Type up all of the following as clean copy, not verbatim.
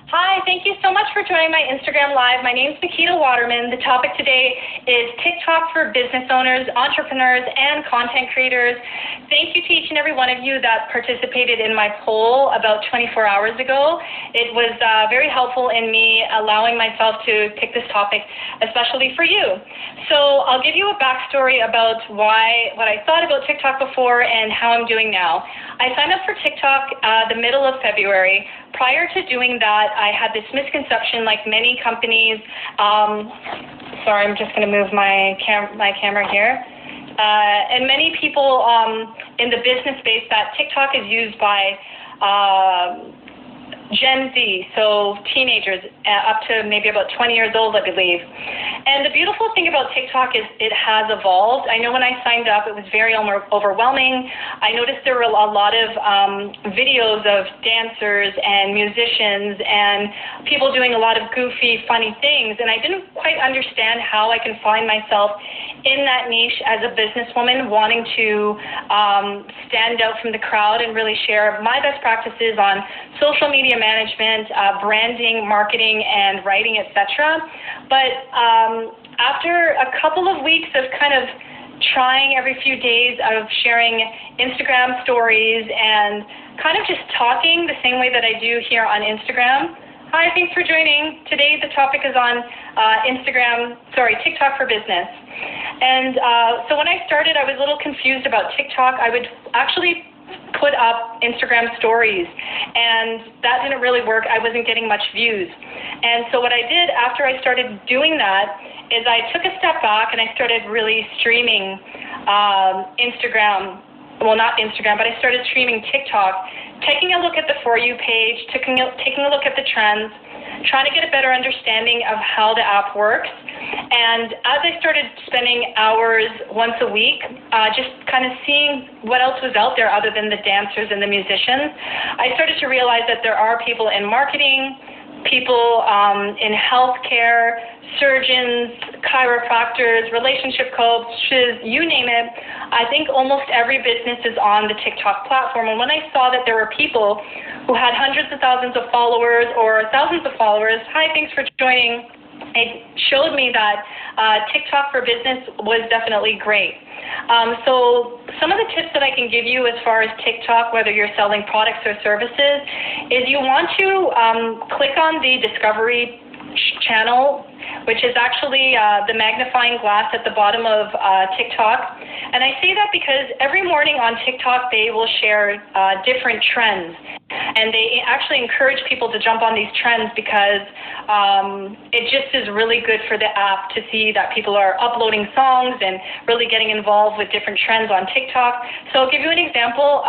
Hi, thank you so much for joining my Instagram Live. My name is Makita Waterman. The topic today is TikTok for business owners, entrepreneurs, and content creators. Thank you to each and every one of you that participated in my poll about 24 hours ago. It was very helpful in me allowing myself to pick this topic, especially for you. So I'll give you a backstory about what I thought about TikTok before and how I'm doing now. I signed up for TikTok the middle of February. Prior to doing that, I had this misconception, like many companies. Sorry, I'm just going to move my camera here. And many people in the business space, that TikTok is used by Gen Z, so teenagers up to maybe about 20 years old, I believe. And the beautiful thing about TikTok is it has evolved. I know when I signed up, it was very overwhelming. I noticed there were a lot of videos of dancers and musicians and people doing a lot of goofy, funny things, and I didn't quite understand how I can find myself in that niche as a businesswoman wanting to stand out from the crowd and really share my best practices on social media management, branding, marketing, and writing, etc. But after a couple of weeks of kind of trying every few days of sharing Instagram stories and kind of just talking the same way that I do here on Instagram. Hi, thanks for joining. Today the topic is on TikTok for business. And so when I started, I was a little confused about TikTok. I would actually put up Instagram stories, and that didn't really work. I wasn't getting much views. And so what I did after I started doing that is I took a step back and I started really streaming Instagram. Well, not Instagram, but I started streaming TikTok, taking a look at the For You page, taking a look at the trends, trying to get a better understanding of how the app works. And as I started spending hours once a week, just kind of seeing what else was out there other than the dancers and the musicians, I started to realize that there are people in marketing, people in healthcare, surgeons, chiropractors, relationship coaches, you name it. I think almost every business is on the TikTok platform. And when I saw that there were people who had hundreds of thousands of followers or thousands of followers, hi, thanks for joining, it showed me that TikTok for business was definitely great. So some of the tips that I can give you as far as TikTok, whether you're selling products or services, is you want to click on the Discovery channel, which is actually the magnifying glass at the bottom of TikTok. And I say that because every morning on TikTok, they will share different trends. And they actually encourage people to jump on these trends because it just is really good for the app to see that people are uploading songs and really getting involved with different trends on TikTok. So I'll give you an example.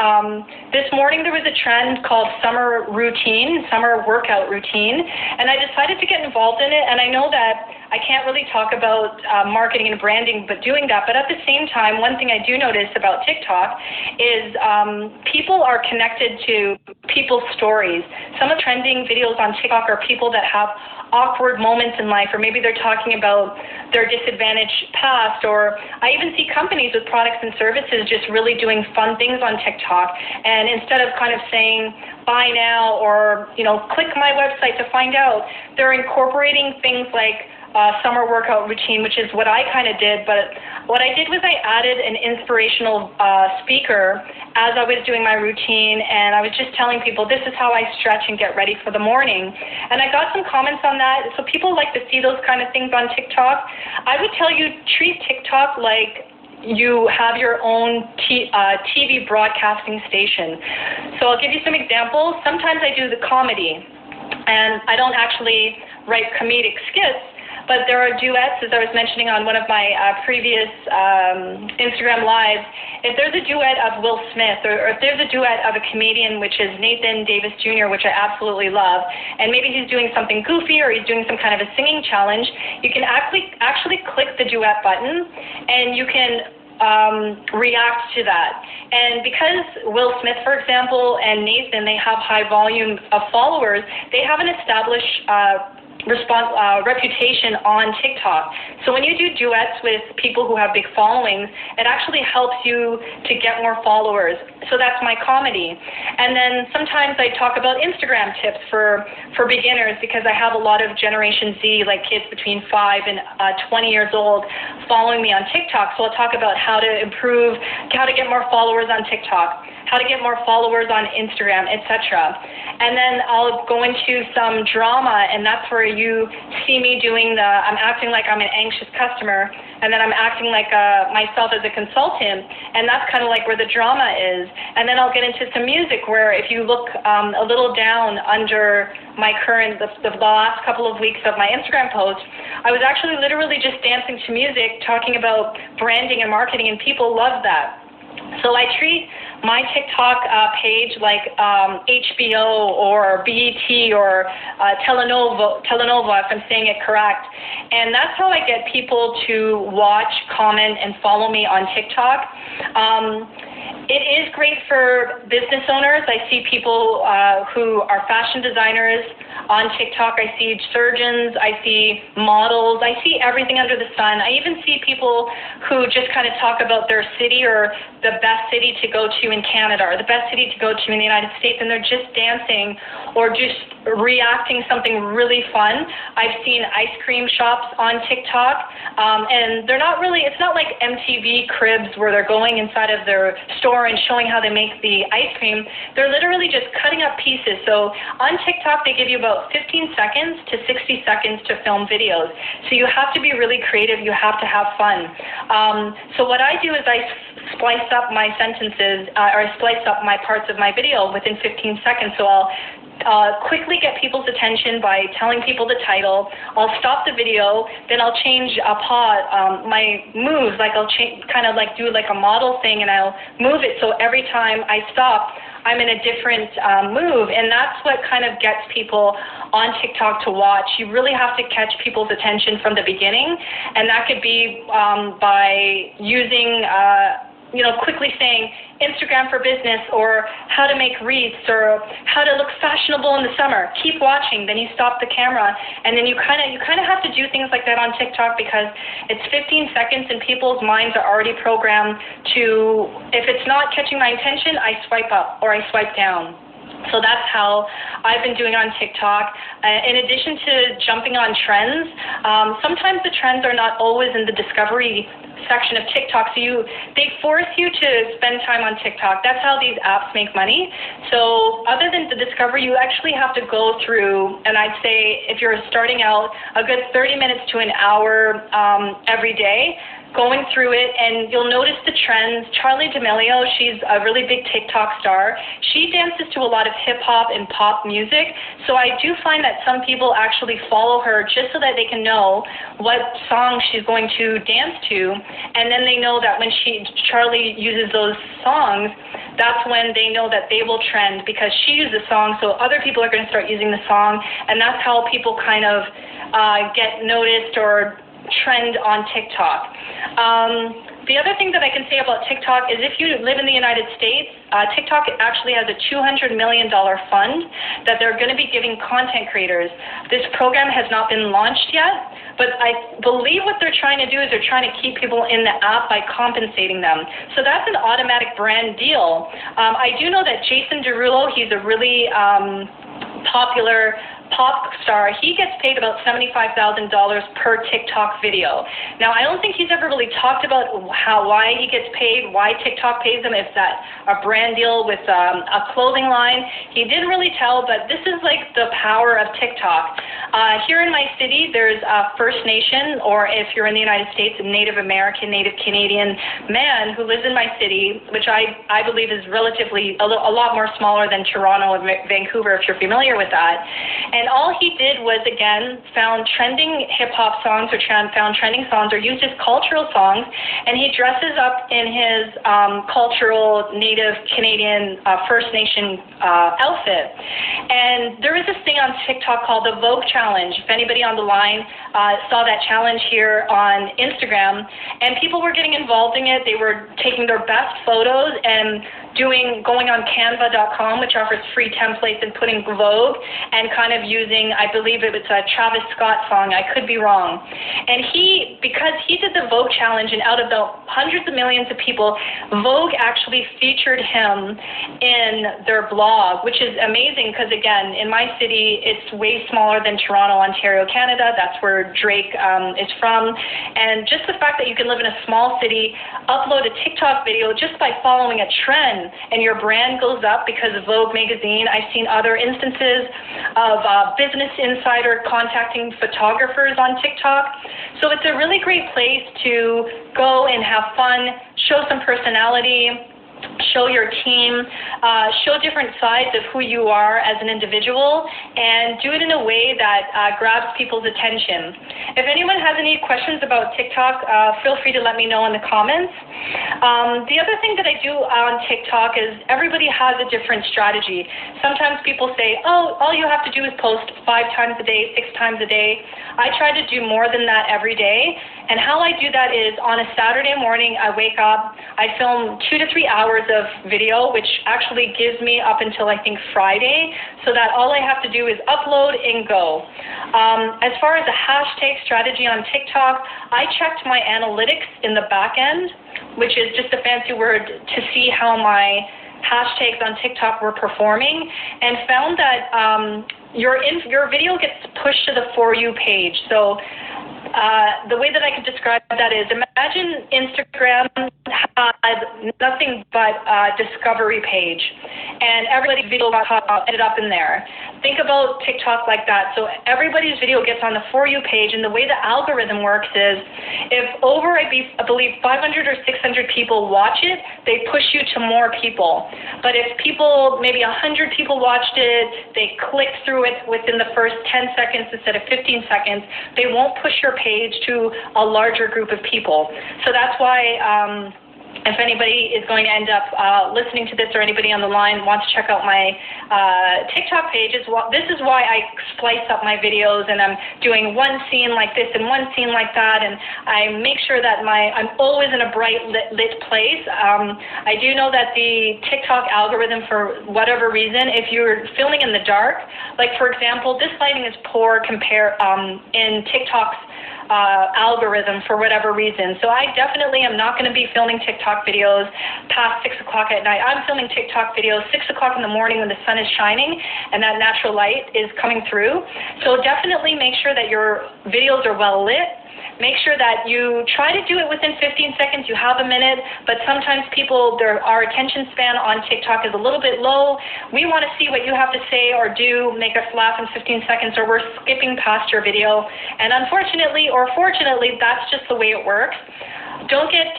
This morning there was a trend called summer workout routine, and I decided to get involved in it. And I know that I can't really talk about marketing and branding, but doing that. But at the same time, one thing I do notice about TikTok is people are connected to people's stories. Some of the trending videos on TikTok are people that have awkward moments in life, or maybe they're talking about their disadvantaged past, or I even see companies with products and services just really doing fun things on TikTok. And instead of kind of saying, buy now, or, click my website to find out, they're incorporating things like summer workout routine, which is what I kind of did. But what I did was I added an inspirational speaker as I was doing my routine, and I was just telling people, this is how I stretch and get ready for the morning. And I got some comments on that, so people like to see those kind of things on TikTok. I would tell you, treat TikTok like you have your own TV broadcasting station. So I'll give you some examples. Sometimes I do the comedy, and I don't actually write comedic skits, but there are duets, as I was mentioning on one of my previous Instagram Lives. If there's a duet of Will Smith, or if there's a duet of a comedian, which is Nathan Davis Jr., which I absolutely love, and maybe he's doing something goofy or he's doing some kind of a singing challenge, you can actually click the duet button, and you can react to that. And because Will Smith, for example, and Nathan, they have high volume of followers, they have an established reputation on TikTok. So when you do duets with people who have big followings, it actually helps you to get more followers. So that's my comedy. And then sometimes I talk about Instagram tips for beginners, because I have a lot of Generation Z, like kids between 5 and 20 years old, following me on TikTok. So I'll talk about how to improve, how to get more followers on TikTok, how to get more followers on Instagram, etc. And then I'll go into some drama, and that's where you see me doing I'm acting like I'm an anxious customer, and then I'm acting like myself as a consultant, and that's kind of like where the drama is. And then I'll get into some music, where if you look a little down under my the last couple of weeks of my Instagram post, I was actually literally just dancing to music, talking about branding and marketing, and people love that. So I treat my TikTok page like HBO or BET or Telenova, if I'm saying it correct. And that's how I get people to watch, comment, and follow me on TikTok. It is great for business owners. I see people who are fashion designers on TikTok. I see surgeons. I see models. I see everything under the sun. I even see people who just kind of talk about their city, or the best city to go to in Canada, or the best city to go to in the United States, and they're just dancing or just reacting something really fun. I've seen ice cream shops on TikTok, and they're not really, it's not like MTV Cribs where they're going inside of their store and showing how they make the ice cream. They're literally just cutting up pieces. So on TikTok, they give you about 15 seconds to 60 seconds to film videos. So you have to be really creative. You have to have fun. So what I do is I splice up my sentences, or I splice up my parts of my video within 15 seconds. So I'll quickly get people's attention by telling people the title. I'll stop the video, then I'll change my moves, like I'll kind of like do like a model thing, and I'll move it so every time I stop, I'm in a different move, and that's what kind of gets people on TikTok to watch. You really have to catch people's attention from the beginning, and that could be by using quickly saying Instagram for business, or how to make wreaths, or how to look fashionable in the summer. Keep watching, then you stop the camera, and then you kind of have to do things like that on TikTok, because it's 15 seconds and people's minds are already programmed to, if it's not catching my attention, I swipe up or I swipe down. So that's how I've been doing on TikTok. In addition to jumping on trends, sometimes the trends are not always in the discovery section of TikTok, so they force you to spend time on TikTok. That's how these apps make money. So other than the discovery, you actually have to go through, and I'd say if you're starting out, a good 30 minutes to an hour every day, going through it, and you'll notice the trends. Charli D'Amelio, she's a really big TikTok star. She dances to a lot of hip-hop and pop music, so I do find that some people actually follow her just so that they can know what song she's going to dance to, and then they know that when Charli uses those songs, that's when they know that they will trend, because she used the song, so other people are going to start using the song, and that's how people kind of get noticed or trend on TikTok. The other thing that I can say about TikTok is if you live in the United States, TikTok actually has a $200 million fund that they're going to be giving content creators. This program has not been launched yet, but I believe what they're trying to do is they're trying to keep people in the app by compensating them. So that's an automatic brand deal. I do know that Jason Derulo, he's a really popular pop star. He gets paid about $75,000 per TikTok video. Now, I don't think he's ever really talked about why he gets paid, why TikTok pays him, if that's a brand deal with a clothing line. He didn't really tell, but this is like the power of TikTok. Here in my city, there's a First Nation, or if you're in the United States, a Native American, Native Canadian man who lives in my city, which I believe is relatively a lot more smaller than Toronto and Vancouver, if you're familiar with that. And all he did was, again, found trending hip-hop songs, or found trending songs, or used his cultural songs, and he dresses up in his cultural Native Canadian First Nation outfit. And there is this thing on TikTok called the Vogue Challenge, challenge. If anybody on the line saw that challenge here on Instagram, and people were getting involved in it. They were taking their best photos and going on Canva.com, which offers free templates, and putting Vogue and kind of using, I believe it was a Travis Scott song, I could be wrong. And because he did the Vogue challenge, and out of the hundreds of millions of people, Vogue actually featured him in their blog, which is amazing because, again, in my city, it's way smaller than Toronto, Ontario, Canada. That's where Drake is from. And just the fact that you can live in a small city, upload a TikTok video just by following a trend, and your brand goes up because of Vogue magazine. I've seen other instances of Business Insider contacting photographers on TikTok. So it's a really great place to go and have fun, show some personality, show your team, show different sides of who you are as an individual, and do it in a way that grabs people's attention. If anyone has any questions about TikTok, feel free to let me know in the comments. The other thing that I do on TikTok is everybody has a different strategy. Sometimes people say, oh, all you have to do is post 5 times a day, 6 times a day. I try to do more than that every day. And how I do that is on a Saturday morning, I wake up, I film 2 to 3 hours of video, which actually gives me up until I think Friday, so that all I have to do is upload and go. As far as a hashtag strategy on TikTok, I checked my analytics in the back end, which is just a fancy word to see how my hashtags on TikTok were performing, and found that your video gets pushed to the For You page. So the way that I could describe that is, imagine Instagram has nothing but a discovery page, and everybody's video ended up in there. Think about TikTok like that. So everybody's video gets on the For You page, and the way the algorithm works is, if over, I believe, 500 or 600 people watch it, they push you to more people. But if maybe 100 people watched it, they clicked through it within the first 10 seconds instead of 15 seconds, they won't push your page to a larger group of people. So that's why if anybody is going to end up listening to this, or anybody on the line wants to check out my TikTok page, this is why I splice up my videos, and I'm doing one scene like this and one scene like that, and I make sure that I'm always in a bright lit place. I do know that the TikTok algorithm, for whatever reason, if you're filming in the dark, like for example, this lighting is poor in TikTok's algorithm for whatever reason. So I definitely am not going to be filming TikTok videos past 6 o'clock at night. I'm filming TikTok videos 6 o'clock in the morning when the sun is shining and that natural light is coming through. So definitely make sure that your videos are well lit. Make sure that you try to do it within 15 seconds. You have a minute, but sometimes our attention span on TikTok is a little bit low. We want to see what you have to say or do, make us laugh in 15 seconds, or we're skipping past your video. And unfortunately, or fortunately, that's just the way it works. Don't get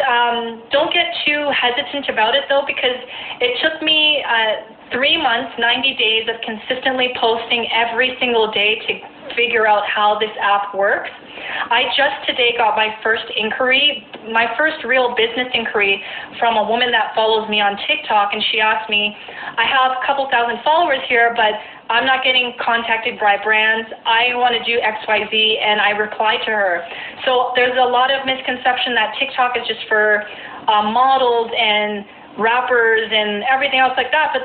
too hesitant about it, though, because it took me 3 months, 90 days of consistently posting every single day to figure out how this app works. I just today got my first inquiry, my first real business inquiry, from a woman that follows me on TikTok, and she asked me, I have a couple thousand followers here, but I'm not getting contacted by brands. I want to do XYZ, and I replied to her. So there's a lot of misconception that TikTok is just for models and rappers and everything else like that, but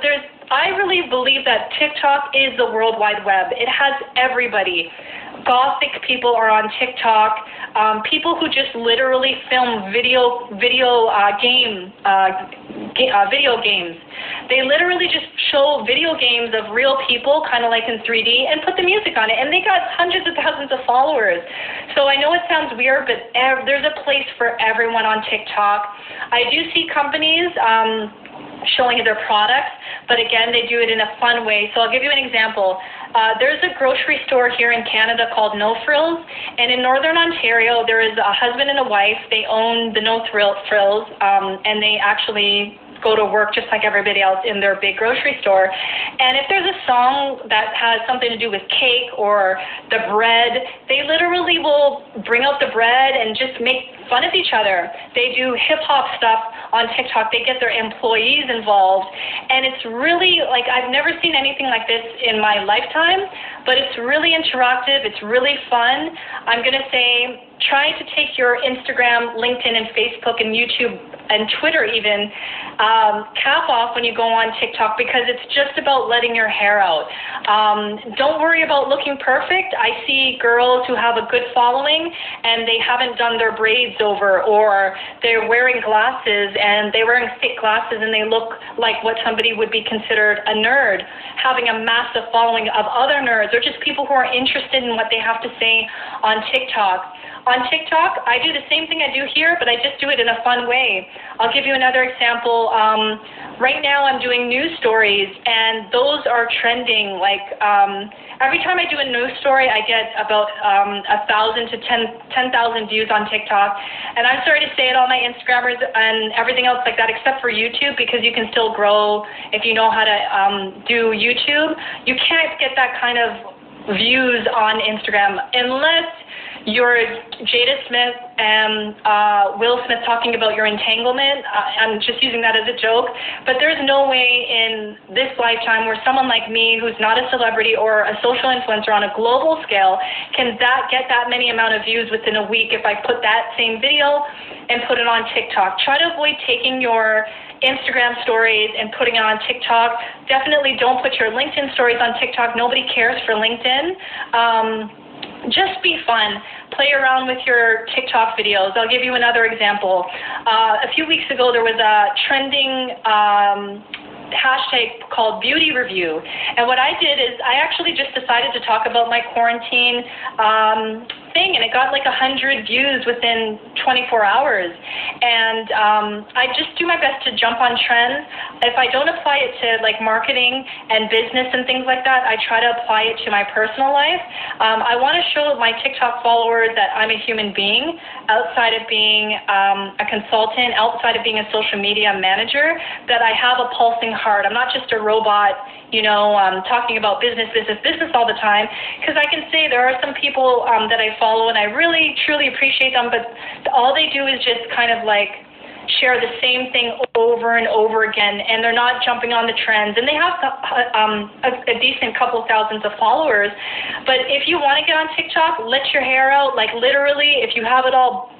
I really believe that TikTok is the World Wide Web. It has everybody. Gothic people are on TikTok. People who just literally film video games. They literally just show video games of real people, kind of like in 3D, and put the music on it, and they got hundreds of thousands of followers. So I know it sounds weird, but there's a place for everyone on TikTok. I do see companies showing their products, but again, they do it in a fun way. So I'll give you an example. There's a grocery store here in Canada called No Frills, and in Northern Ontario, there is a husband and a wife. They own the No Frills, and they actually go to work just like everybody else in their big grocery store. And if there's a song that has something to do with cake or the bread, they literally will bring out the bread and just make fun of each other. They do hip-hop stuff on TikTok. They get their employees involved. And it's really, like, I've never seen anything like this in my lifetime, but it's really interactive. It's really fun. I'm going to say try to take your Instagram, LinkedIn, and Facebook, and YouTube, and Twitter even, cap off when you go on TikTok, because it's just about letting your hair out. Don't worry about looking perfect. I see girls who have a good following and they haven't done their braids over, or they're wearing glasses and they're wearing thick glasses and they look like what somebody would be considered a nerd, having a massive following of other nerds, or just people who are interested in what they have to say on TikTok. On TikTok, I do the same thing I do here, but I just do it in a fun way. I'll give you another example. Right now I'm doing news stories, and those are trending. Like, every time I do a news story, I get about 1,000 to 10,000 views on TikTok. And I'm sorry to say it, all my Instagrammers and everything else like that, except for YouTube, because you can still grow if you know how to do YouTube. You can't get that kind of views on Instagram unless you're Jada Smith and Will Smith talking about your entanglement. I'm just using that as a joke. But there's no way in this lifetime where someone like me, who's not a celebrity or a social influencer on a global scale, can get that many amount of views within a week if I put that same video and put it on TikTok. Try to avoid taking your Instagram stories and putting it on TikTok. Definitely don't put your LinkedIn stories on TikTok. Nobody cares for LinkedIn. Just be fun. Play around with your TikTok videos. I'll give you another example. A few weeks ago, there was a trending hashtag called beauty review. And what I did is I actually just decided to talk about my quarantine thing, and it got like 100 views within 24 hours. And I just do my best to jump on trends. If I don't apply it to like marketing and business and things like that, I try to apply it to my personal life. I want to show my TikTok followers that I'm a human being outside of being a consultant, outside of being a social media manager, that I have a pulsing heart. I'm not just a robot, talking about business all the time, because I can say there are some people that I follow and I really, truly appreciate them, but all they do is just kind of like share the same thing over and over again, and they're not jumping on the trends, and they have a decent couple thousands of followers. But if you want to get on TikTok, let your hair out, like literally, if you have it all,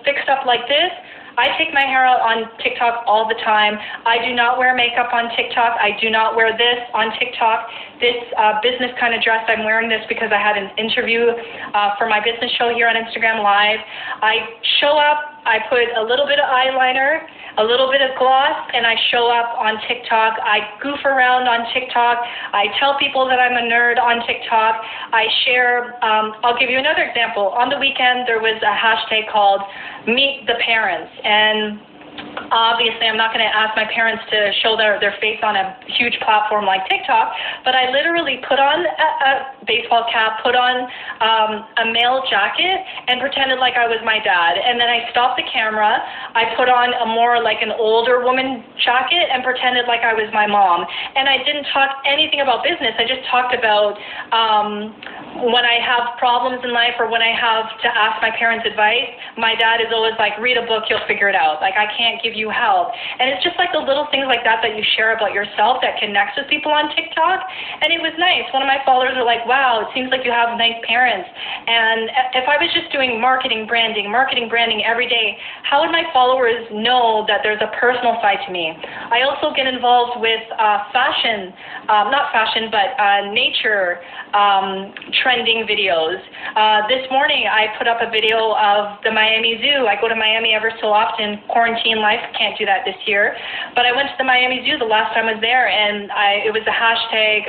fixed up like this. I take my hair out on TikTok all the time. I do not wear makeup on TikTok. I do not wear this on TikTok. This business kind of dress, I'm wearing this because I had an interview for my business show here on Instagram Live. I show up, I put a little bit of eyeliner, a little bit of gloss, and I show up on TikTok. I goof around on TikTok. I tell people that I'm a nerd on TikTok. I share, I'll give you another example. On the weekend, there was a hashtag called Meet the Parents, and obviously, I'm not going to ask my parents to show their face on a huge platform like TikTok, but I literally put on a baseball cap, put on a male jacket, and pretended like I was my dad. And then I stopped the camera. I put on a more like an older woman jacket and pretended like I was my mom. And I didn't talk anything about business. I just talked about when I have problems in life or when I have to ask my parents' advice, my dad is always like, read a book, you'll figure it out. Like, I can't give you help. And it's just like the little things like that that you share about yourself that connects with people on TikTok. And it was nice. One of my followers were like, wow, it seems like you have nice parents. And if I was just doing marketing, branding every day, how would my followers know that there's a personal side to me? I also get involved with fashion, not fashion, but nature trending videos. This morning, I put up a video of the Miami Zoo. I go to Miami ever so often. Quarantine life, can't do that this year. But I went to the Miami Zoo the last time I was there, and it was a hashtag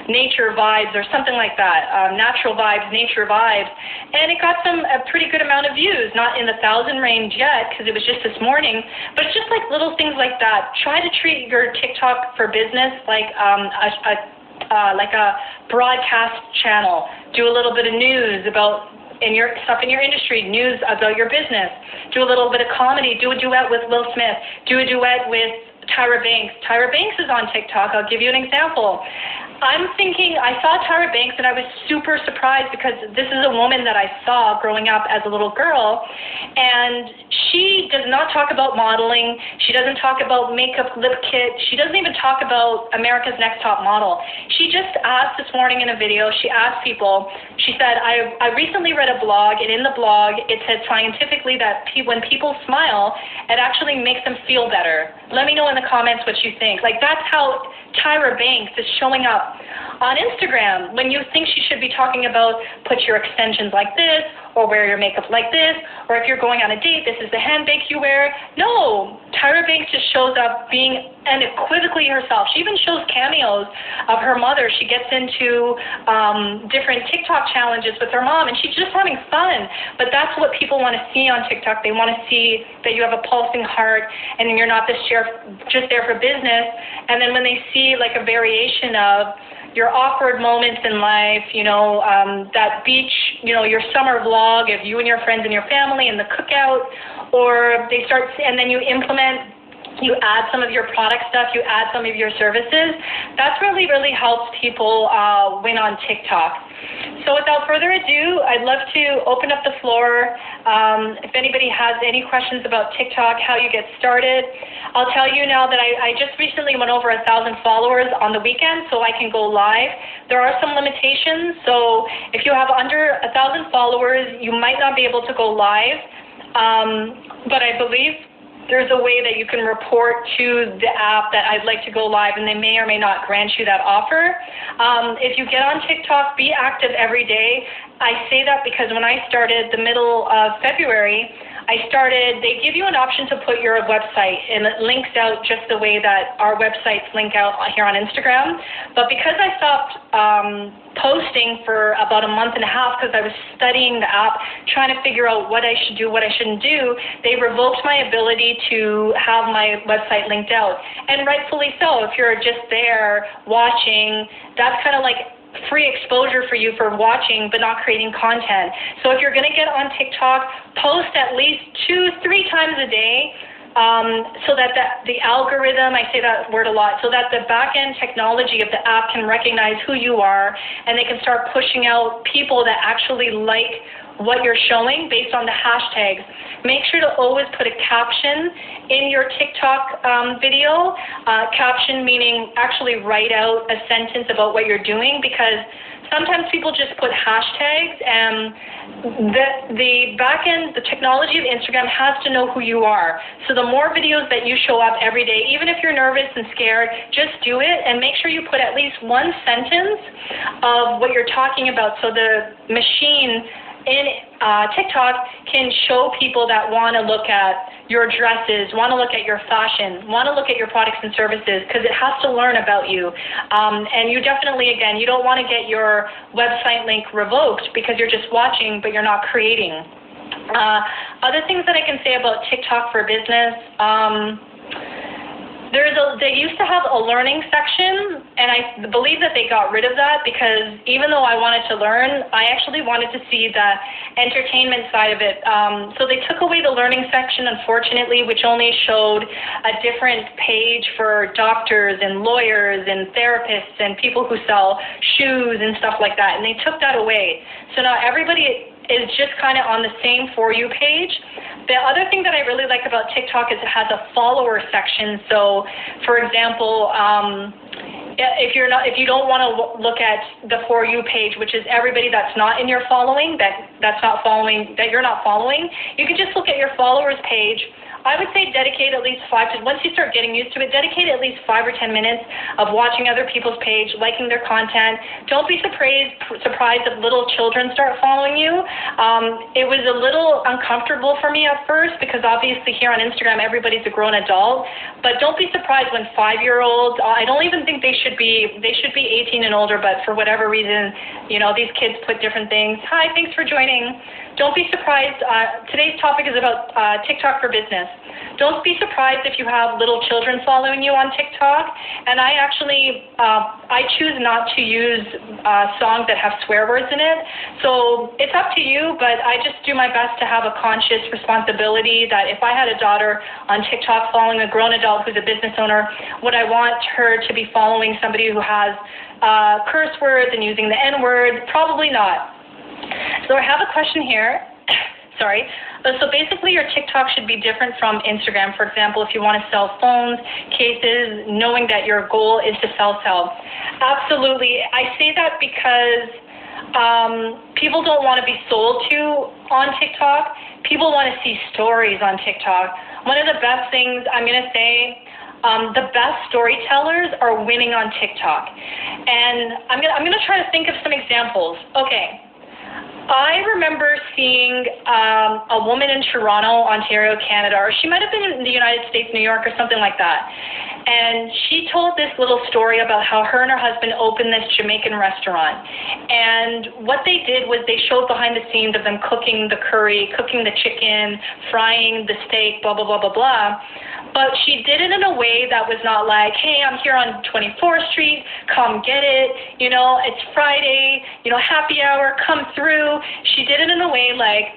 nature vibes or something like that. Natural vibes, nature vibes. And it got a pretty good amount of views, not in the 1,000 range yet, because it was just this morning. But it's just like little things like that. Try to treat your TikTok for business like a broadcast channel. Do a little bit of news about in your stuff in your industry, news about your business. Do a little bit of comedy. Do a duet with Will Smith. Do a duet with Tyra Banks. Tyra Banks is on TikTok. I'll give you an example. I'm thinking, I saw Tyra Banks and I was super surprised because this is a woman that I saw growing up as a little girl, and she does not talk about modeling. She doesn't talk about makeup, lip kit. She doesn't even talk about America's Next Top Model. She just asked this morning in a video, she asked people, she said, I recently read a blog, and in the blog it said scientifically that when people smile, it actually makes them feel better. Let me know in the comments what you think. Like, that's how Tyra Banks is showing up on Instagram when you think she should be talking about put your extensions like this, or wear your makeup like this, or if you're going on a date, this is the handbag you wear. No, Tyra Banks just shows up being unequivocally herself. She even shows cameos of her mother. She gets into different TikTok challenges with her mom, and she's just having fun. But that's what people want to see on TikTok. They want to see that you have a pulsing heart and you're not just there for business. And then when they see like a variation of your awkward moments in life, that beach, your summer vlog of you and your friends and your family and the cookout, or they start, and then you add some of your product stuff, you add some of your services. That's really, really helps people win on TikTok. So without further ado, I'd love to open up the floor. If anybody has any questions about TikTok, how you get started. I'll tell you now that I just recently went over 1,000 followers on the weekend, so I can go live. There are some limitations, so if you have under 1,000 followers, you might not be able to go live. But I believe there's a way that you can report to the app that I'd like to go live, and they may or may not grant you that offer. If you get on TikTok, be active every day. I say that because when I started the middle of February, they give you an option to put your website, and it links out just the way that our websites link out here on Instagram. But because I stopped posting for about a month and a half because I was studying the app, trying to figure out what I should do, what I shouldn't do, they revoked my ability to have my website linked out. And rightfully so. If you're just there watching, that's kind of like free exposure for you for watching but not creating content. So if you're going to get on TikTok, post at least 2-3 times a day, so that the algorithm, I say that word a lot, so that the back-end technology of the app can recognize who you are, and they can start pushing out people that actually like what you're showing based on the hashtags. Make sure to always put a caption in your TikTok video. Caption meaning actually write out a sentence about what you're doing, because sometimes people just put hashtags, and the back end, the technology of Instagram has to know who you are. So the more videos that you show up every day, even if you're nervous and scared, just do it and make sure you put at least one sentence of what you're talking about, so the machine in TikTok can show people that want to look at your dresses, want to look at your fashion, want to look at your products and services, because it has to learn about you. And you definitely, again, you don't want to get your website link revoked because you're just watching but you're not creating. Other things that I can say about TikTok for business, they used to have a learning section, and I believe that they got rid of that because even though I wanted to learn, I actually wanted to see the entertainment side of it. So they took away the learning section, unfortunately, which only showed a different page for doctors and lawyers and therapists and people who sell shoes and stuff like that, and they took that away. So now everybody is just kind of on the same For You page. The other thing that I really like about TikTok is it has a follower section. So, for example, if you don't want to look at the For You page, which is everybody that's not in your following, that you're not following, you can just look at your followers page. I would say dedicate at least once you start getting used to it, dedicate at least 5 or 10 minutes of watching other people's page, liking their content. Don't be surprised if little children start following you. It was a little uncomfortable for me at first because obviously here on Instagram everybody's a grown adult, but don't be surprised when 5-year-olds, I don't even think they should be 18 and older, but for whatever reason, these kids put different things. Hi, thanks for joining. Don't be surprised. Today's topic is about TikTok for business. Don't be surprised if you have little children following you on TikTok. And I actually, I choose not to use songs that have swear words in it. So it's up to you, but I just do my best to have a conscious responsibility that if I had a daughter on TikTok following a grown adult who's a business owner, would I want her to be following somebody who has curse words and using the N-word? Probably not. So I have a question here. Sorry. So basically your TikTok should be different from Instagram. For example, if you want to sell phones, cases, knowing that your goal is to sell. Absolutely. I say that because people don't want to be sold to on TikTok. People want to see stories on TikTok. One of the best things I'm going to say, the best storytellers are winning on TikTok. And I'm gonna try to think of some examples. Okay. I remember seeing a woman in Toronto, Ontario, Canada, or she might have been in the United States, New York, or something like that. And she told this little story about how her and her husband opened this Jamaican restaurant. And what they did was they showed behind the scenes of them cooking the curry, cooking the chicken, frying the steak, blah, blah, blah, blah, blah. But she did it in a way that was not like, hey, I'm here on 24th Street, come get it, it's Friday, happy hour, come through. She did it in a way like,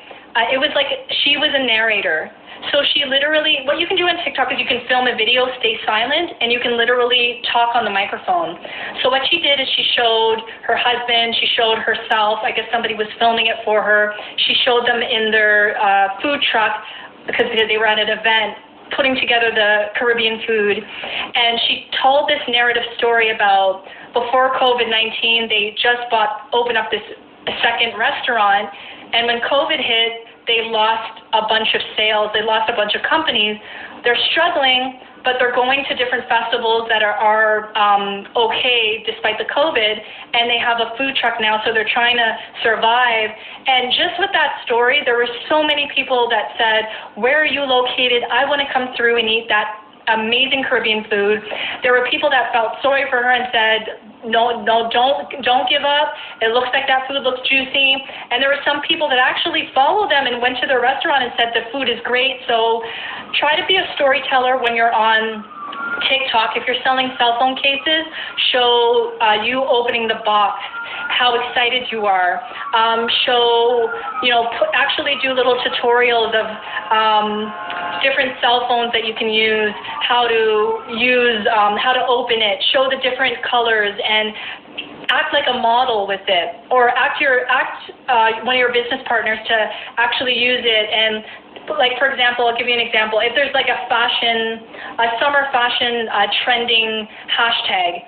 it was like she was a narrator. So she literally, what you can do on TikTok is you can film a video, stay silent, and you can literally talk on the microphone. So what she did is she showed her husband, she showed herself, I guess somebody was filming it for her. She showed them in their food truck because they were at an event putting together the Caribbean food. And she told this narrative story about before COVID-19, they just opened up this second restaurant. And when COVID hit, they lost a bunch of sales. They lost a bunch of companies. They're struggling, but they're going to different festivals that are okay despite the COVID, and they have a food truck now, so they're trying to survive. And just with that story, there were so many people that said, where are you located? I want to come through and eat that amazing Caribbean food. There were people that felt sorry for her and said, no, don't give up. It looks like that food looks juicy. And there were some people that actually followed them and went to their restaurant and said the food is great. So try to be a storyteller when you're on TikTok. If you're selling cell phone cases, show you opening the box, how excited you are. Actually do little tutorials of different cell phones that you can use, how to open it, show the different colors, and act like a model with it, or act one of your business partners to actually use it. And like, for example, I'll give you an example. If there's like a summer fashion trending hashtag,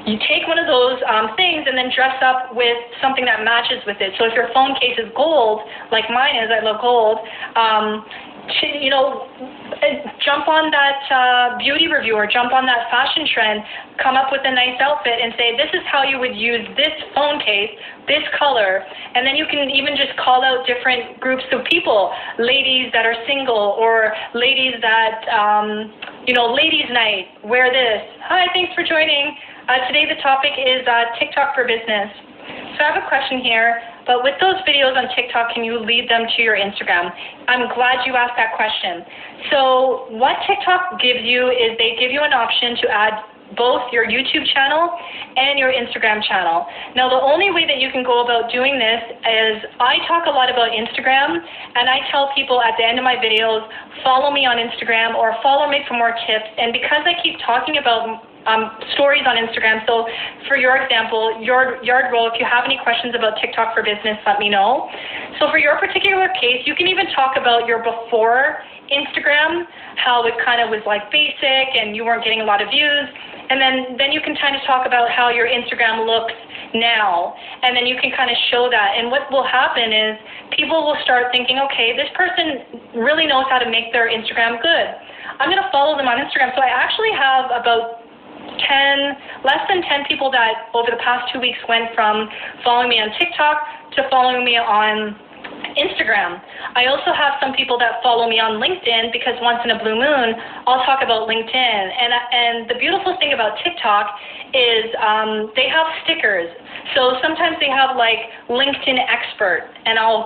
you take one of those things and then dress up with something that matches with it. So if your phone case is gold, like mine is, I love gold, jump on that beauty review or jump on that fashion trend, come up with a nice outfit and say, this is how you would use this phone case, this color. And then you can even just call out different groups of people, ladies that are single, or ladies that, ladies night, wear this. Hi, thanks for joining. Today the topic is TikTok for business. So I have a question here, but with those videos on TikTok, can you lead them to your Instagram? I'm glad you asked that question. So what TikTok gives you is they give you an option to add both your YouTube channel and your Instagram channel. Now, the only way that you can go about doing this is I talk a lot about Instagram, and I tell people at the end of my videos, follow me on Instagram or follow me for more tips. And because I keep talking about stories on Instagram. So for your example, Yard Roll, if you have any questions about TikTok for business, let me know. So for your particular case, you can even talk about your before Instagram, how it kind of was like basic and you weren't getting a lot of views. And then you can kind of talk about how your Instagram looks now. And then you can kind of show that. And what will happen is people will start thinking, okay, this person really knows how to make their Instagram good. I'm going to follow them on Instagram. So I actually have about less than 10 people that over the past 2 weeks went from following me on TikTok to following me on Instagram. I also have some people that follow me on LinkedIn because once in a blue moon, I'll talk about LinkedIn. And the beautiful thing about TikTok is they have stickers. So sometimes they have like LinkedIn expert, and I'll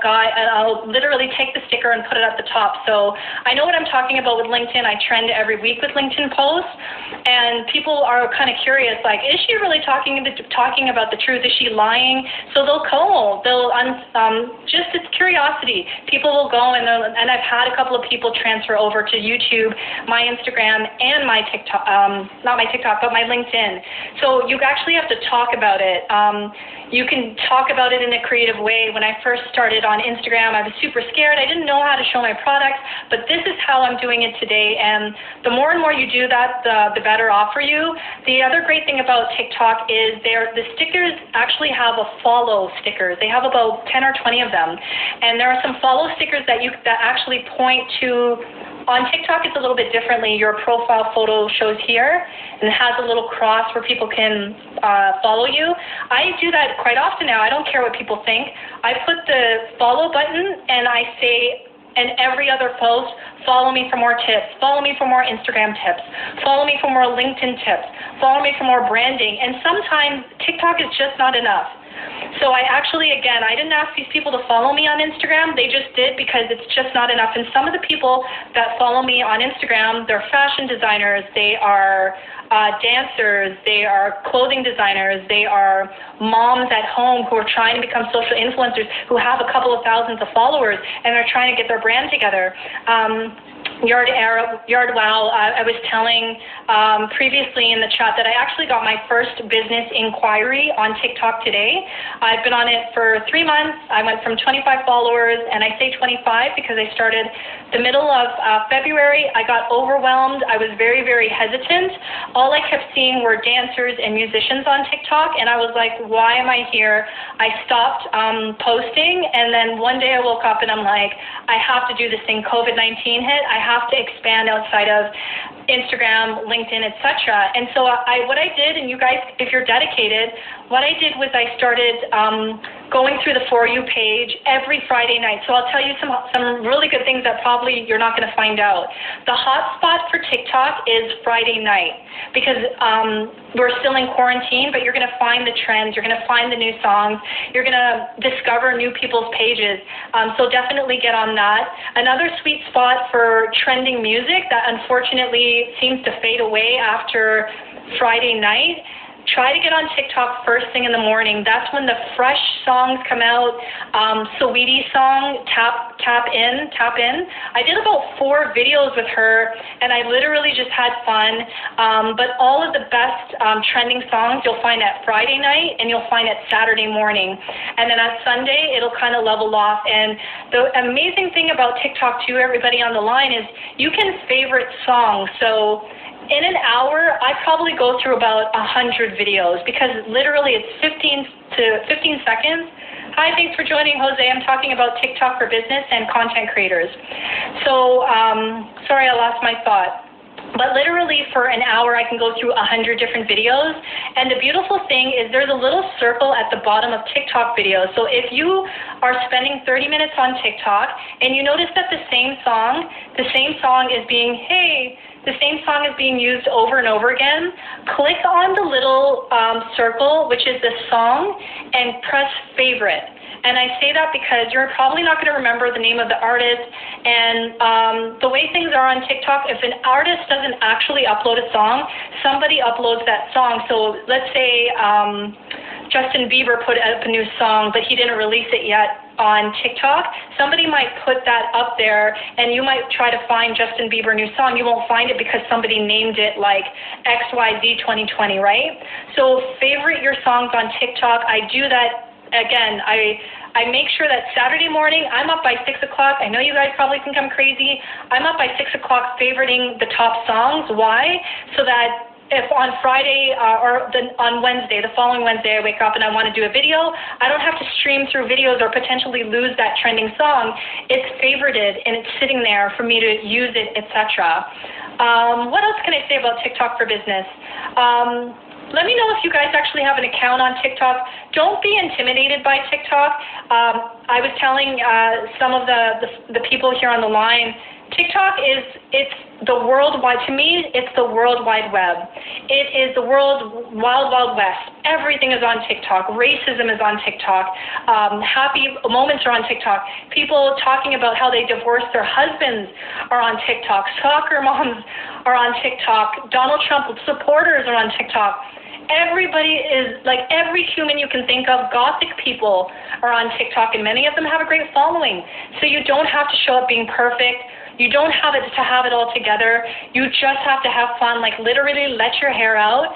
literally take the sticker and put it at the top. So I know what I'm talking about with LinkedIn. I trend every week with LinkedIn posts, and people are kind of curious, like, is she really talking about the truth? Is she lying? So they'll just it's curiosity. People will go and I've had a couple of people transfer over to YouTube, my Instagram, and my TikTok, not my TikTok, but my LinkedIn. So you actually have to talk about it. You can talk about it in a creative way. When I first started on Instagram, I was super scared. I didn't know how to show my products, but this is how I'm doing it today. And the more and more you do that, the better off for you. The other great thing about TikTok is the stickers actually have a follow stickers. They have about 10 or 20 of them. And there are some follow stickers that actually point to. On TikTok, it's a little bit differently. Your profile photo shows here, and it has a little cross where people can follow you. I do that quite often now. I don't care what people think. I put the follow button, and I say, in every other post, follow me for more tips, follow me for more Instagram tips, follow me for more LinkedIn tips, follow me for more branding. And sometimes TikTok is just not enough. So I didn't ask these people to follow me on Instagram. They just did because it's just not enough. And some of the people that follow me on Instagram, they're fashion designers, they are dancers, they are clothing designers, they are moms at home who are trying to become social influencers, who have a couple of thousands of followers, and they're trying to get their brand together. Yardwow, I was telling previously in the chat that I actually got my first business inquiry on TikTok today. I've been on it for 3 months. I went from 25 followers, and I say 25 because I started the middle of February. I got overwhelmed. I was very, very hesitant. All I kept seeing were dancers and musicians on TikTok, and I was like, why am I here? I stopped posting, and then one day I woke up and I'm like, I have to do this thing. COVID-19 hit. I have to expand outside of Instagram, LinkedIn, etc. And so what I did, and you guys, if you're dedicated, what I did was I started going through the For You page every Friday night. So I'll tell you some really good things that probably you're not going to find out. The hot spot for TikTok is Friday night because we're still in quarantine, but you're going to find the trends. You're going to find the new songs. You're going to discover new people's pages. So definitely get on that. Another sweet spot for trending music that unfortunately seems to fade away after Friday night. Try to get on TikTok first thing in the morning. That's when the fresh songs come out. Saweetie's song, Tap In. I did about 4 videos with her, and I literally just had fun. But all of the best trending songs you'll find at Friday night, and you'll find at Saturday morning. And then at Sunday, it'll kind of level off. And the amazing thing about TikTok, too, everybody on the line, is you can favorite songs. So in an hour, I probably go through about 100 videos because literally it's 15 seconds. Hi, thanks for joining, Jose. I'm talking about TikTok for business and content creators. So, sorry, I lost my thought. But literally for an hour, I can go through 100 different videos. And the beautiful thing is there's a little circle at the bottom of TikTok videos. So if you are spending 30 minutes on TikTok and you notice that the same song is being used over and over again, click on the little circle, which is the song, and press favorite. And I say that because you're probably not going to remember the name of the artist. And the way things are on TikTok, if an artist doesn't actually upload a song, somebody uploads that song. So let's say Justin Bieber put up a new song, but he didn't release it yet on TikTok. Somebody might put that up there, and you might try to find Justin Bieber new song. You won't find it because somebody named it like XYZ 2020, right? So favorite your songs on TikTok. I do that. Again, I make sure that Saturday morning, I'm up by 6 o'clock. I know you guys probably think I'm crazy. I'm up by 6 o'clock favoriting the top songs. Why? So that if on Friday on Wednesday, the following Wednesday, I wake up and I want to do a video, I don't have to stream through videos or potentially lose that trending song. It's favorited and it's sitting there for me to use it, etc. What else can I say about TikTok for business? let me know if you guys actually have an account on TikTok. Don't be intimidated by TikTok. I was telling some of the people here on the line, TikTok it's the worldwide, to me, it's the World Wide Web. It is the world wild, wild west. Everything is on TikTok. Racism is on TikTok. Happy moments are on TikTok. People talking about how they divorced their husbands are on TikTok. Soccer moms are on TikTok. Donald Trump supporters are on TikTok. Everybody is, like, every human you can think of, gothic people are on TikTok, and many of them have a great following. So you don't have to show up being perfect. You don't have to have it all together. You just have to have fun, like literally let your hair out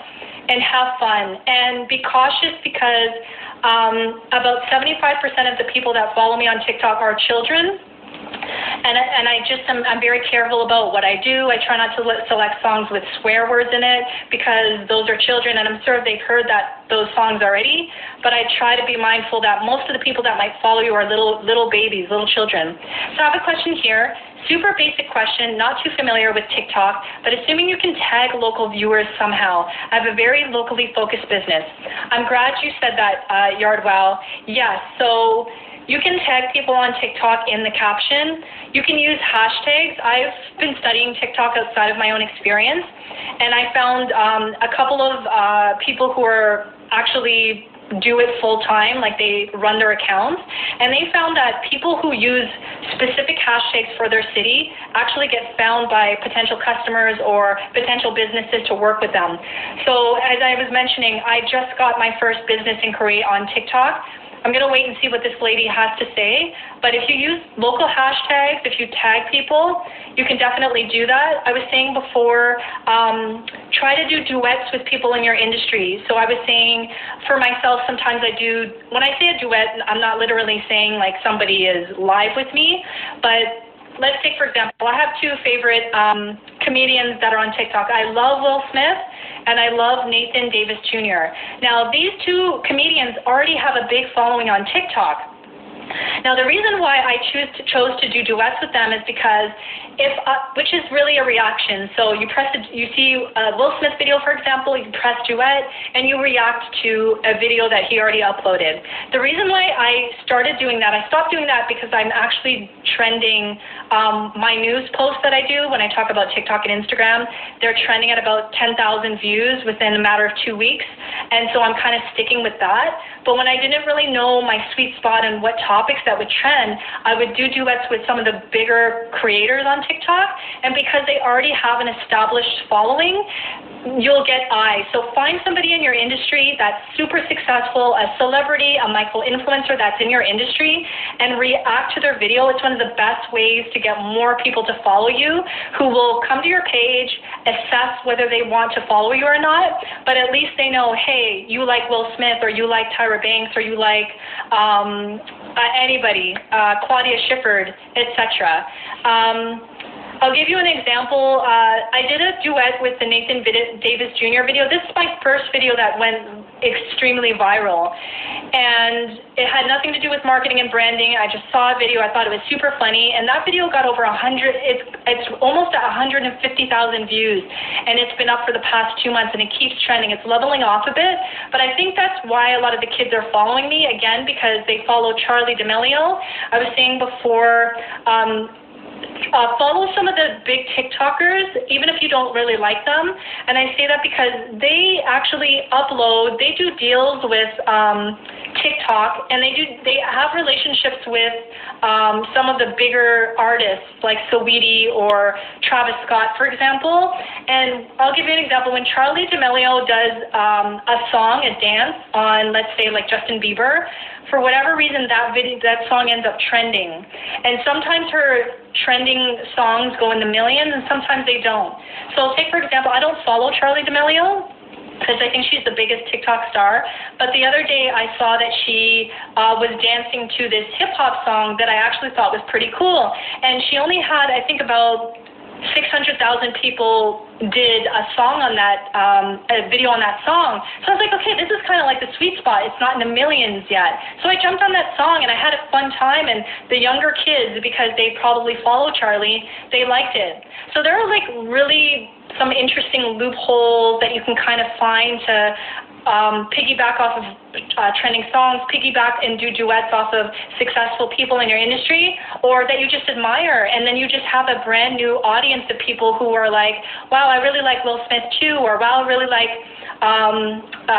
and have fun. And be cautious because about 75% of the people that follow me on TikTok are children. And I'm very careful about what I do. I try not to select songs with swear words in it because those are children, and I'm sure they've heard those songs already. But I try to be mindful that most of the people that might follow you are little babies, little children. So I have a question here. Super basic question, not too familiar with TikTok, but assuming you can tag local viewers somehow. I have a very locally focused business. I'm glad you said that, Yardwell. Yes, so you can tag people on TikTok in the caption. You can use hashtags. I've been studying TikTok outside of my own experience, and I found a couple of people who are actually do it full time, like they run their accounts, and they found that people who use specific hashtags for their city actually get found by potential customers or potential businesses to work with them. So as I was mentioning, I just got my first business inquiry on TikTok. I'm going to wait and see what this lady has to say, but if you use local hashtags, if you tag people, you can definitely do that. I was saying before, try to do duets with people in your industry. So I was saying, for myself, sometimes I do, when I say a duet, I'm not literally saying like somebody is live with me, but let's take, for example, I have two favorite comedians that are on TikTok. I love Will Smith, and I love Nathan Davis Jr. Now, these two comedians already have a big following on TikTok. Now, the reason why I chose to do duets with them is because which is really a reaction. So you see a Will Smith video, for example, you press duet, and you react to a video that he already uploaded. The reason why I started doing that, I stopped doing that because I'm actually trending my news posts that I do when I talk about TikTok and Instagram. They're trending at about 10,000 views within a matter of 2 weeks, and so I'm kind of sticking with that. But when I didn't really know my sweet spot and what topics that would trend, I would do duets with some of the bigger creators on TikTok, and because they already have an established following, you'll get eyes. So find somebody in your industry that's super successful, a celebrity, a micro-influencer that's in your industry, and react to their video. It's one of the best ways to get more people to follow you who will come to your page, assess whether they want to follow you or not, but at least they know, hey, you like Will Smith, or you like Tyra Banks, or you like anybody, Claudia Schiffer, etc. I'll give you an example. I did a duet with the Nathan Davis Jr. video. This is my first video that went extremely viral, and it had nothing to do with marketing and branding. I just saw a video. I thought it was super funny, and that video got over 100. It's almost at 150,000 views, and it's been up for the past 2 months, and it keeps trending. It's leveling off a bit, but I think that's why a lot of the kids are following me, again, because they follow Charli D'Amelio. I was saying before, follow some of the big TikTokers, even if you don't really like them. And I say that because they actually they do deals with TikTok, and they have relationships with some of the bigger artists like Saweetie or Travis Scott, for example. And I'll give you an example. When Charli D'Amelio does a song, a dance on, let's say, like Justin Bieber, for whatever reason, that song ends up trending. And sometimes her trending songs go in the millions, and sometimes they don't. So take, for example, I don't follow Charli D'Amelio because I think she's the biggest TikTok star. But the other day I saw that she was dancing to this hip-hop song that I actually thought was pretty cool. And she only had, I think, about 600,000 people did a song on that, a video on that song. So I was like, okay, this is kind of like the sweet spot. It's not in the millions yet. So I jumped on that song and I had a fun time, and the younger kids, because they probably follow Charlie, they liked it. So there are like really some interesting loopholes that you can kind of find to piggyback off of trending songs, piggyback and do duets off of successful people in your industry, or that you just admire, and then you just have a brand new audience of people who are like, wow, I really like Will Smith too, or wow, I really like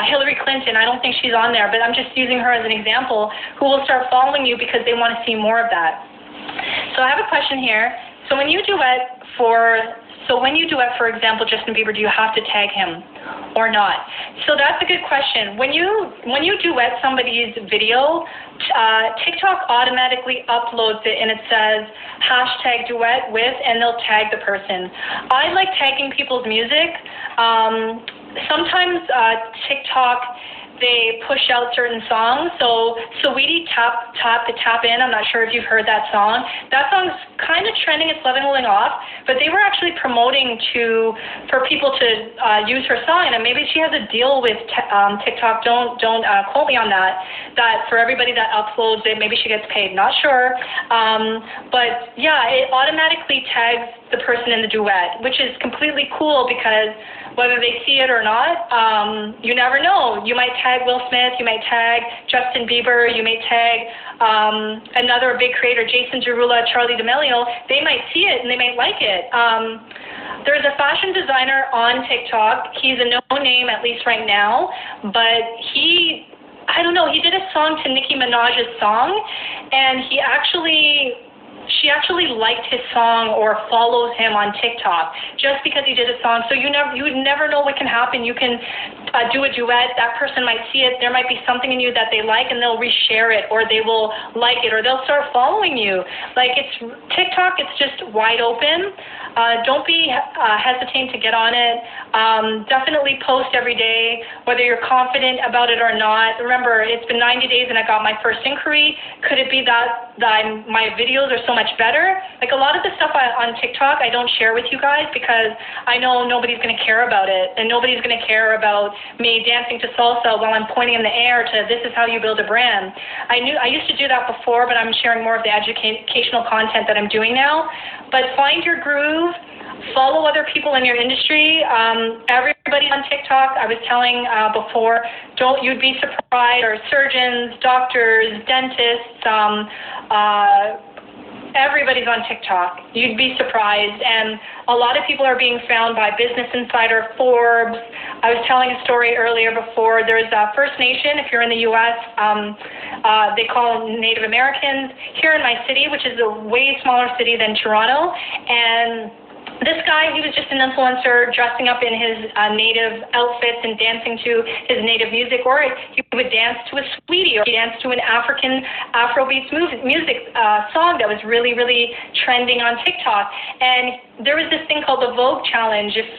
Hillary Clinton. I don't think she's on there, but I'm just using her as an example, who will start following you because they want to see more of that. So I have a question here. So when you duet, for example, Justin Bieber, do you have to tag him or not? So that's a good question. When you duet somebody's video, TikTok automatically uploads it and it says #duet with, and they'll tag the person. I like tagging people's music. Sometimes TikTok, they push out certain songs. So Saweetie Tap In, I'm not sure if you've heard that song. That song's kind of trending, it's leveling off, but they were actually promoting for people to use her song, and maybe she has a deal with TikTok. Don't quote me on that for everybody that uploads it, maybe she gets paid, not sure. But yeah, it automatically tags the person in the duet, which is completely cool, because whether they see it or not, you never know. You might tag Will Smith, you might tag Justin Bieber, you may tag another big creator, Jason Derulo, Charlie D'Amelio. They might see it and they might like it. There's a fashion designer on TikTok. He's a no-name, at least right now, but I don't know, he did a song to Nicki Minaj's song, and she actually liked his song or follows him on TikTok just because he did a song. So you would never know what can happen. You can do a duet. That person might see it. There might be something in you that they like, and they'll reshare it, or they will like it, or they'll start following you. Like, TikTok, it's just wide open. Don't be hesitant to get on it. Definitely post every day, whether you're confident about it or not. Remember, it's been 90 days and I got my first inquiry. Could it be that my videos are so much better? Like, a lot of the stuff on TikTok I don't share with you guys because I know nobody's going to care about it, and nobody's going to care about me dancing to salsa while I'm pointing in the air to this is how you build a brand. I used to do that before, but I'm sharing more of the educational content that I'm doing now. But find your groove. Follow other people in your industry. Everybody on TikTok, I was telling before, you'd be surprised, or surgeons, doctors, dentists, everybody's on TikTok. You'd be surprised. And a lot of people are being found by Business Insider, Forbes. I was telling a story earlier before. There's First Nation, if you're in the U.S., they call Native Americans. Here in my city, which is a way smaller city than Toronto, and this guy, he was just an influencer dressing up in his native outfits and dancing to his native music, or he would dance to a sweetie, or he danced to an African Afrobeats music song that was really, really trending on TikTok. And there was this thing called the Vogue Challenge, if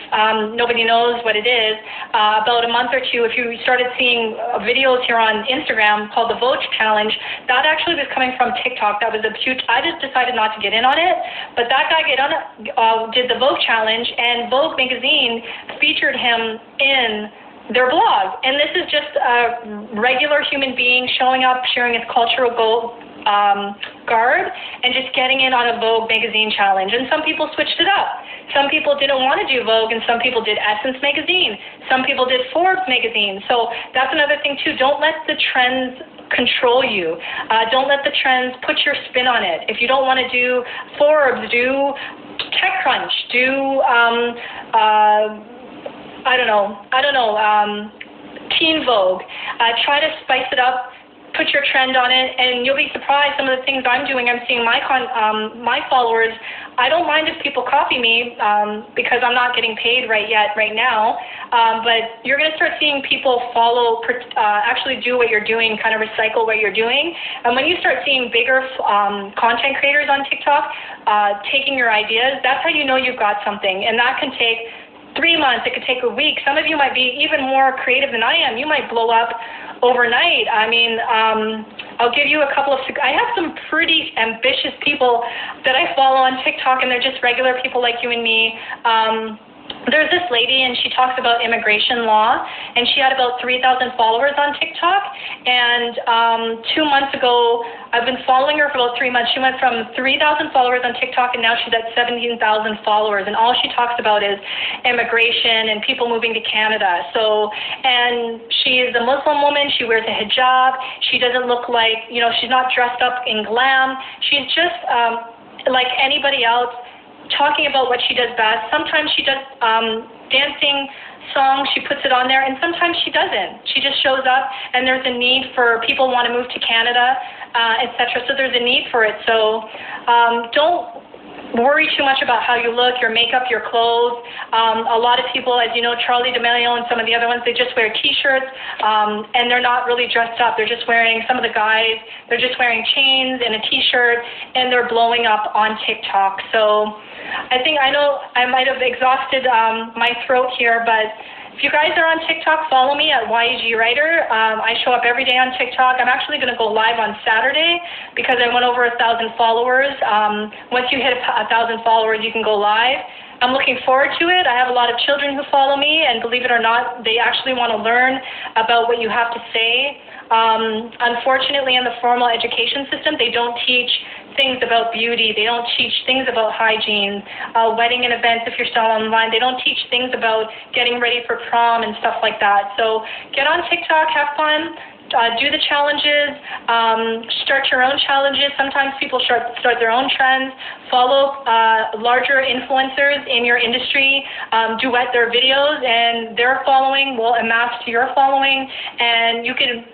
nobody knows what it is. About a month or two, if you started seeing videos here on Instagram called the Vogue Challenge, that actually was coming from TikTok. That was a huge, I just decided not to get in on it, but that guy did the Vogue Challenge, and Vogue magazine featured him in their blog. And this is just a regular human being showing up, sharing his cultural garb, and just getting in on a Vogue magazine challenge. And some people switched it up. Some people didn't want to do Vogue, and some people did Essence magazine. Some people did Forbes magazine. So that's another thing too. Don't let the trends control you. Don't let the trends put your spin on it. If you don't want to do Forbes, do TechCrunch, do Teen Vogue. Try to spice it up. Put your trend on it, and you'll be surprised some of the things I'm doing. I'm seeing my followers. I don't mind if people copy me because I'm not getting paid right now. But you're going to start seeing people follow, actually do what you're doing, kind of recycle what you're doing. And when you start seeing bigger content creators on TikTok taking your ideas, that's how you know you've got something. And that can take 3 months. It could take a week. Some of you might be even more creative than I am. You might blow up overnight. I mean, I'll give you a couple of, I have some pretty ambitious people that I follow on TikTok, and they're just regular people like you and me. There's this lady, and she talks about immigration law, and she had about 3,000 followers on TikTok. And 2 months ago, I've been following her for about 3 months. She went from 3,000 followers on TikTok, and now she's at 17,000 followers. And all she talks about is immigration and people moving to Canada. So, and she is a Muslim woman. She wears a hijab. She doesn't look like, you know, she's not dressed up in glam. She's just like anybody else, talking about what she does best. Sometimes she does dancing songs, she puts it on there, and sometimes she doesn't. She just shows up, and there's a need for people who want to move to Canada, etc. So there's a need for it. So don't worry too much about how you look, your makeup, your clothes. A lot of people, as you know, Charlie D'Amelio and some of the other ones, they just wear T-shirts, and they're not really dressed up. They're just wearing, some of the guys, they're just wearing chains and a T-shirt, and they're blowing up on TikTok. So I know I might have exhausted my throat here, but if you guys are on TikTok, follow me at YG Writer. I show up every day on TikTok. I'm actually going to go live on Saturday because I went over 1,000 followers. Once you hit 1,000 followers, you can go live. I'm looking forward to it. I have a lot of children who follow me, and believe it or not, they actually want to learn about what you have to say. Unfortunately, in the formal education system, they don't teach things about beauty. They don't teach things about hygiene, wedding and events if you're still online. They don't teach things about getting ready for prom and stuff like that. So get on TikTok, have fun. Do the challenges, start your own challenges. Sometimes people start their own trends. Follow larger influencers in your industry, duet their videos, and their following will amass to your following. And you can,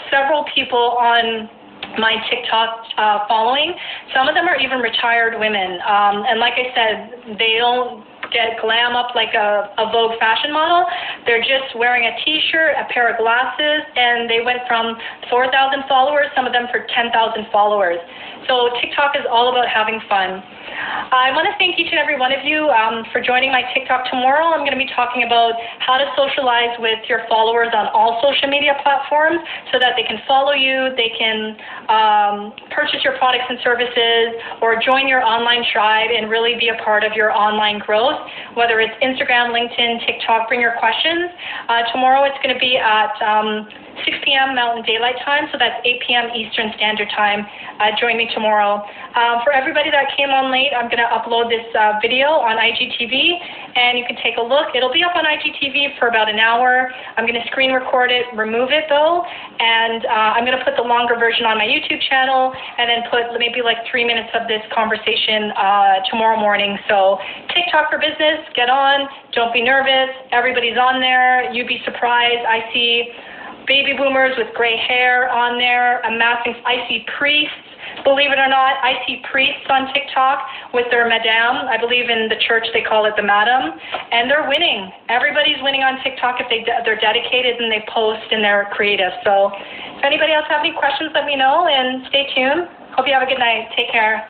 several people on my TikTok following, some of them are even retired women. And like I said, they don't get glam up like a Vogue fashion model. They're just wearing a T-shirt, a pair of glasses, and they went from 4,000 followers, some of them for 10,000 followers. So TikTok is all about having fun. I want to thank each and every one of you for joining my TikTok. Tomorrow I'm going to be talking about how to socialize with your followers on all social media platforms so that they can follow you, they can purchase your products and services, or join your online tribe and really be a part of your online growth, whether it's Instagram, LinkedIn, TikTok. Bring your questions. Tomorrow it's going to be at 6 p.m. Mountain Daylight Time, so that's 8 p.m. Eastern Standard Time. Join me tomorrow. For everybody that came on late, I'm going to upload this video on IGTV, and you can take a look. It'll be up on IGTV for about an hour. I'm going to screen record it, remove it though, and I'm going to put the longer version on my YouTube channel, and then put maybe like 3 minutes of this conversation tomorrow morning. So TikTok for business, get on. Don't be nervous. Everybody's on there. You'd be surprised. I see baby boomers with gray hair on there, amassing. I see priests. Believe it or not, I see priests on TikTok with their madame. I believe in the church they call it the madam, and they're winning. Everybody's winning on TikTok if they're dedicated and they post and they're creative. So if anybody else have any questions, let me know, and stay tuned. Hope you have a good night. Take care.